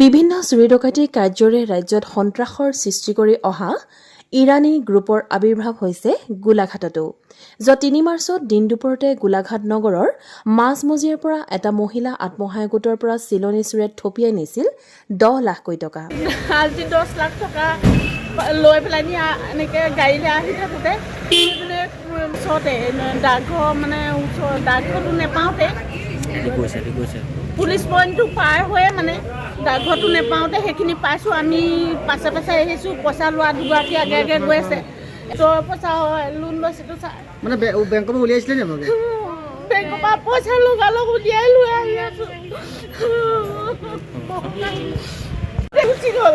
বিভিন্ন চুৰি ডকাইতি কাৰ্যৰে ৰাজ্যত সন্ত্ৰাসৰ সৃষ্টি কৰি অহা ইৰানী গ্ৰুপৰ আবিৰ্ভাৱ হৈছে গোলাঘাটতো। যোৱা ৩ মাৰ্চত দিন দুপৰতে গোলাঘাট নগৰৰ মাজমজিয়াৰ পৰা এটা মহিলা আত্মসহায়ক গোটৰ পৰা চিলনী চুৰে থপিয়াই নিছিল ১০ লাখকৈ টকা। আজি ১০ লাখ টকা লৈ পেলাই এনেকৈ গাড়ীলৈ আহি থাকোঁতে ওচৰতে ডাকঘৰ ডাকঘৰটো নেপাওঁতে পুলিচ পইণ্টটো পাৰ হৈয়ে ডাকঘৰটো নেপাওঁতে সেইখিনি পাইছোঁ। আমি পাছে পাছে আহিছোঁ। পইচা লোৱা দুগৰাকী আগে আগে গৈ আছে। পইচা লোন লৈছিলোঁ ছাৰ। বেংকৰ পৰা উলিয়াইছিলে নে আপোনালোকে? বেংকৰ পৰা পইচা লগালগ উলিয়াই লৈ আহি আছোঁ। গুচি গ'ল।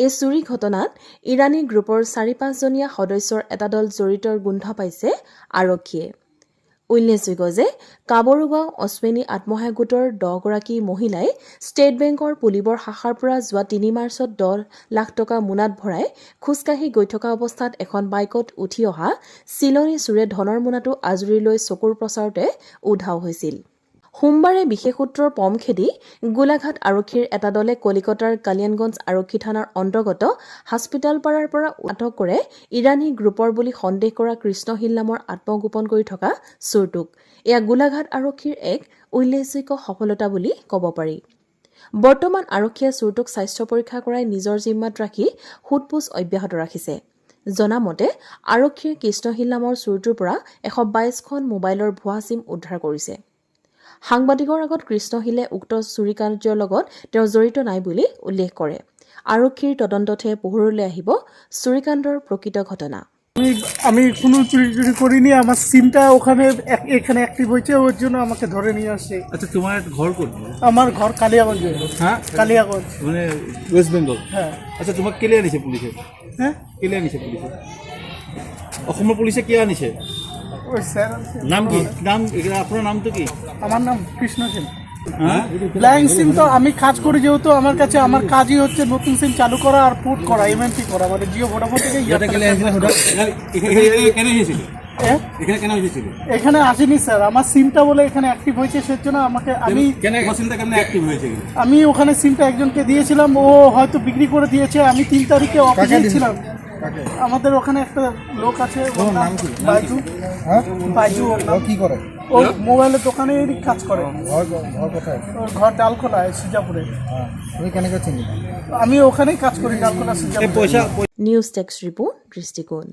এই চুৰি ঘটনাত ইৰানী গ্ৰুপৰ ৪-৫ জনীয়া সদস্যৰ এটা দল জড়িতৰ গোন্ধ পাইছে আৰক্ষীয়ে। উল্লেখযোগ্য যে কাবৰুগাঁও অশ্বিনী আত্মসহায়ক গোটৰ ১০ গৰাকী মহিলাই ষ্টেট বেংকৰ পুলিবৰ শাখাৰ পৰা যোৱা ৩ মাৰ্চত ১০ লাখ টকা মোনাত ভৰাই খোজকাঢ়ি গৈ থকা অৱস্থাত এখন বাইকত উঠি অহা চিলনী চুৰে ধনৰ মোনাটো আজুৰি লৈ চকুৰ প্ৰচাৰতে উধাও হৈছিল। সোমবাৰে বিশেষ সূত্ৰৰ পম খেদি গোলাঘাট আৰক্ষীৰ এটা দলে কলিকতাৰ কালিয়ানগঞ্জ আৰক্ষী থানাৰ অন্তৰ্গত হাস্পিতালপাৰাৰ পৰা আটক কৰে ইৰানী গ্ৰুপৰ বুলি সন্দেহ কৰা কৃষ্ণশীল নামৰ আত্মগোপন কৰি থকা চোৰটোক। এয়া গোলাঘাট আৰক্ষীৰ এক উল্লেখযোগ্য সফলতা বুলি ক'ব পাৰি। বৰ্তমান আৰক্ষীয়ে চোৰটোক স্বাস্থ্য পৰীক্ষা কৰাই নিজৰ জিম্মাত ৰাখি সোধপোছ অব্যাহত ৰাখিছে। জনামতে আৰক্ষীয়ে কৃষ্ণশীল নামৰ চোৰটোৰ পৰা ১২২খন মোবাইলৰ ভুৱা চিম উদ্ধাৰ কৰিছে। সাংবাদিকৰ আগত কৃষ্ণশীলে উক্ত চুৰি কাৰ্যৰ লগত তেওঁ জড়িত নাই বুলি উল্লেখ কৰে। আৰক্ষীৰ তদন্ততহে পোহৰলৈ আহিব চুৰিকাণ্ডৰ প্ৰকৃত ঘটনা। আমি কোনো চুরি করিনি। আমার সিমটা এখানে অ্যাক্টিভ হয়েছে, ওর জন্য আমাকে ধরে নিয়ে আসছে। আচ্ছা, তোমার ঘর কোথায়? আমার ঘর কালিয়াগঞ্জে। হ্যাঁ, কালিয়াগঞ্জ মানে ওয়েস্ট বেঙ্গল। হ্যাঁ। আচ্ছা, তোমাক কেলে আনিছে পুলিশে? হ্যাঁ, কেলে আনিছে পুলিশে? অসমৰ পুলিশে কিয় আনিছে? ওই স্যার নাম কি? নাম আপনার নামটো কি? আমার নাম কৃষ্ণশীল। হ্যাঁ, ব্ল্যাঙ্ক সিম তো আমি কাজ করি, যেহেতু আমার কাছে আমার কাজই হচ্ছে নতুন সিম চালু করা আর পোর্ট করা, এমএনপি করা, মানে জিও ভোডাফোন থেকে এটা কেলে আনিছে? কেন হয়েছিল? এখানে কেন হয়েছিল? এখানে আসেনি স্যার, আমার সিমটা বলে এখানে অ্যাক্টিভ হয়েছে, সেজন্য আমাকে কেন সিমটা কেমন অ্যাক্টিভ হয়েছে? আমি ওখানে সিমটা একজনকে দিয়েছিলাম, ও হয়তো বিক্রি করে দিয়েছে। আমি ৩ তারিখে অফিসে ছিলাম। আমাদের ওখানে একটা লোক আছে, বাইজু। বাইজু কি করে? ও মোবাইলের দোকানে কাজ করে। ঘর ডালখোলা, সিজাপুরে। আমি ওখানেই কাজ করি, ডালখোলা সিজাপুরে। নিউজ ডেস্ক রিপোর্ট, দৃষ্টিকোণ।